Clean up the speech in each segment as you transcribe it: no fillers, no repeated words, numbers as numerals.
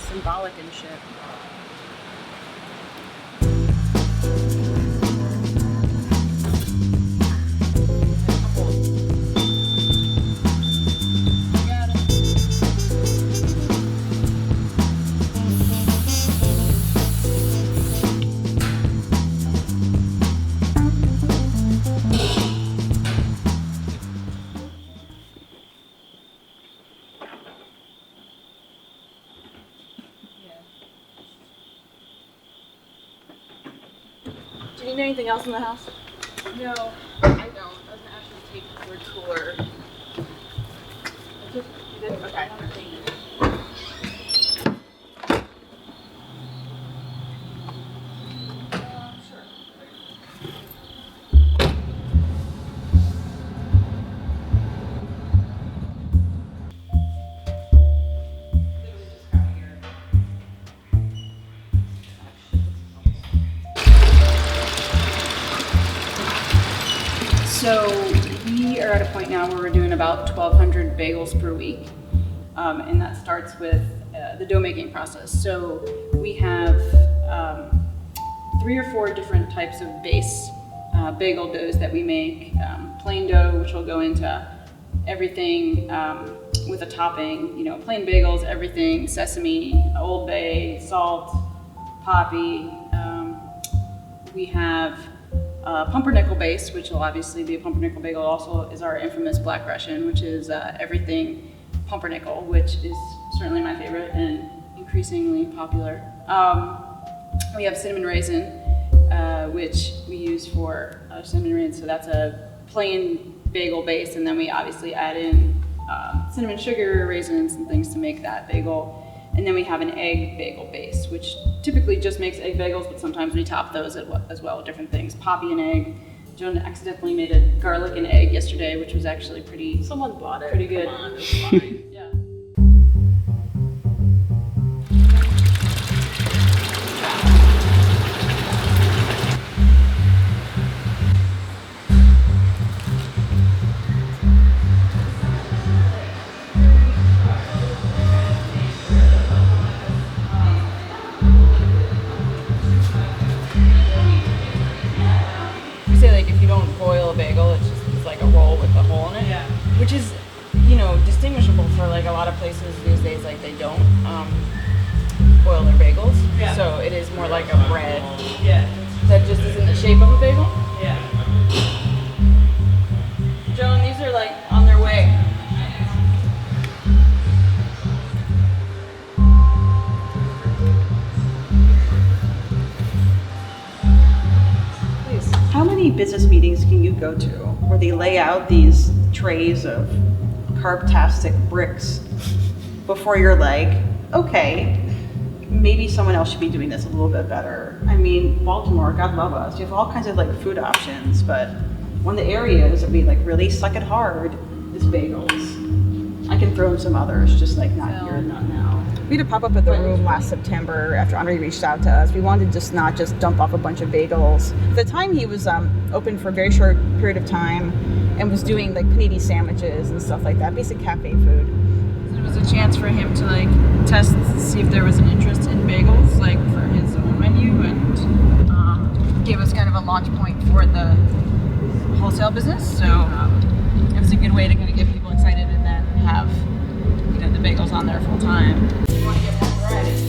symbolic and shit. Do you need anything else in the house? No, I don't. It doesn't actually take for a tour. Okay. So we are at a point now where we're doing about 1,200 bagels per week, and that starts with the dough making process. So we have 3 or 4 different types of base bagel doughs that we make. Plain dough, which will go into everything with a topping, you know, plain bagels, everything, sesame, Old Bay, salt, poppy. We have pumpernickel base, which will obviously be a pumpernickel bagel. Also is our infamous Black Russian, which is everything pumpernickel, which is certainly my favorite and increasingly popular. We have cinnamon raisin, which we use for cinnamon raisin. So that's a plain bagel base, and then we obviously add in cinnamon sugar, raisins, and things to make that bagel. And then we have an egg bagel base, which typically just makes egg bagels, but sometimes we top those as well with different things. Poppy and egg. Joan accidentally made a garlic and egg yesterday, which was actually pretty. Someone bought it. Pretty good. Come on, it's fine. Yeah. Say like if you don't boil a bagel, it's like a roll with a hole in it. Yeah. Which is, you know, distinguishable for like a lot of places these days. Like they don't boil their bagels. Yeah. So it is more like a bread Yeah. that just is in the shape of a bagel. Yeah. Joan, these are like on their way. How many business meetings can you go to where they lay out these trays of carb-tastic bricks before you're like, okay, maybe someone else should be doing this a little bit better? I mean, Baltimore, God love us, you have all kinds of like food options, but one of the areas that we like really suck it hard is bagels. I can throw in some others, just like not here, not now. We had a pop-up at the room last September after Andre reached out to us. We wanted to just not just dump off a bunch of bagels. At the time, he was open for a very short period of time and was doing like panini sandwiches and stuff like that, basic cafe food. It was a chance for him to like test, see if there was an interest in bagels, like for his own menu, and gave us kind of a launch point for the wholesale business. So it was a good way to kind of get people excited and then have, you know, the bagels on there full time. You want to get more variety.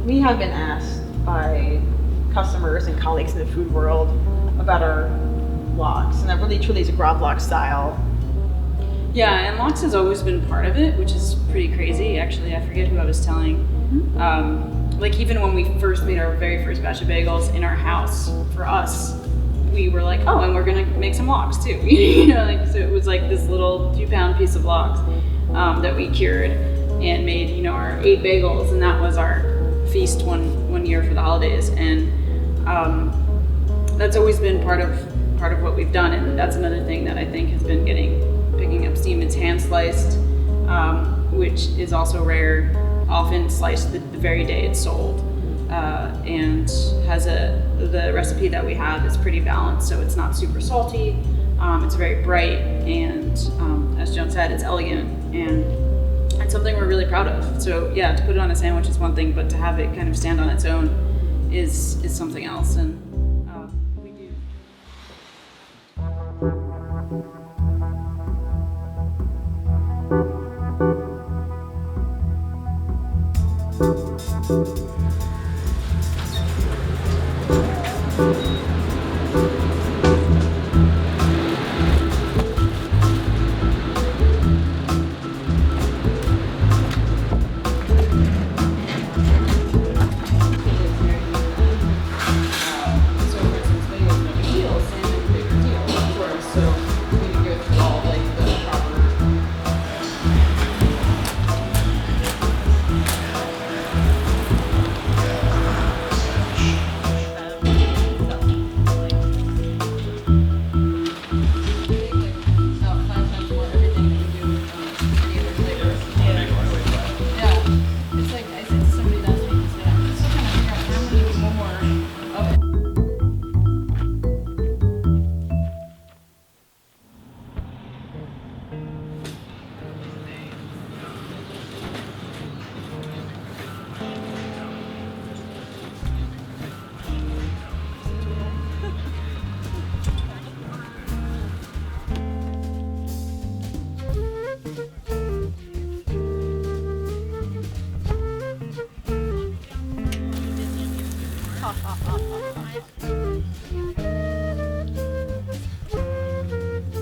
We have been asked by customers and colleagues in the food world about our blocks, and that really truly is a grab block style. Yeah, and locks has always been part of it, which is pretty crazy. Actually, I forget who I was telling. Like even when we first made our very first batch of bagels in our house, for us, we were like, oh, and we're gonna make some locks too. You know, like so it was like this little 2-pound piece of locks that we cured and made, you know, our 8 bagels, and that was our feast one year for the holidays. And that's always been part of what we've done, and that's another thing that I think has been picking up steam. It's hand sliced, which is also rare. Often sliced the very day it's sold, and has the recipe that we have is pretty balanced, so it's not super salty. It's very bright, and as Joan said, it's elegant, and it's something we're really proud of. So yeah, to put it on a sandwich is one thing, but to have it kind of stand on its own is something else, and we do.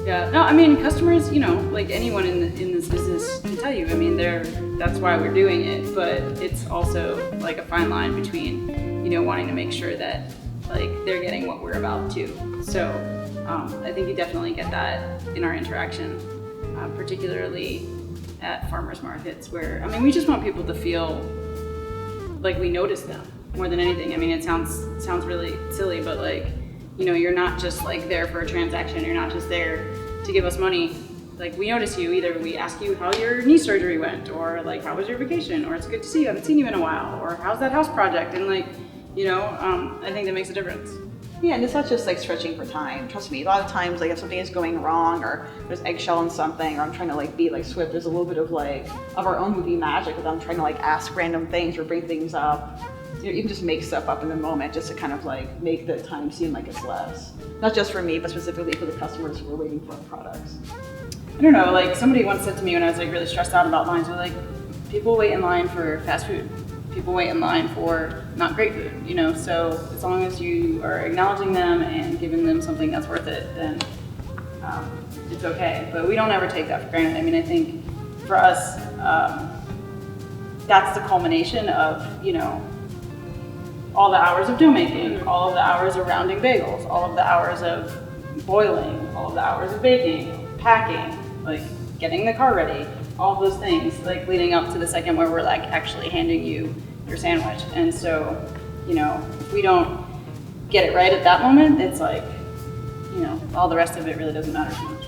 Yeah, no, I mean, customers, you know, like anyone in this business can tell you, I mean, that's why we're doing it, but it's also like a fine line between, you know, wanting to make sure that like they're getting what we're about too. So I think you definitely get that in our interaction, particularly at farmers markets, where, I mean, we just want people to feel like we notice them more than anything. I mean, it sounds really silly, but like, you know, you're not just like there for a transaction. You're not just there to give us money. Like, we notice you. Either we ask you how your knee surgery went, or like, how was your vacation, or it's good to see you, I haven't seen you in a while, or how's that house project? And like, you know, I think that makes a difference. Yeah, and it's not just like stretching for time. Trust me, a lot of times, like if something is going wrong, or there's eggshell in something, or I'm trying to like be like swift, there's a little bit of like of our own movie magic, because I'm trying to like ask random things or bring things up. You know, you can just make stuff up in the moment just to kind of like make the time seem like it's less. Not just for me, but specifically for the customers who are waiting for our products. I don't know, like somebody once said to me when I was like really stressed out about lines, they're like, people wait in line for fast food. People wait in line for not great food, you know? So as long as you are acknowledging them and giving them something that's worth it, then it's okay. But we don't ever take that for granted. I mean, I think for us, that's the culmination of, you know, all the hours of dough making, all of the hours of rounding bagels, all of the hours of boiling, all of the hours of baking, packing, like getting the car ready, all of those things, like leading up to the second where we're like actually handing you your sandwich. And so, you know, if we don't get it right at that moment, it's like, you know, all the rest of it really doesn't matter too much.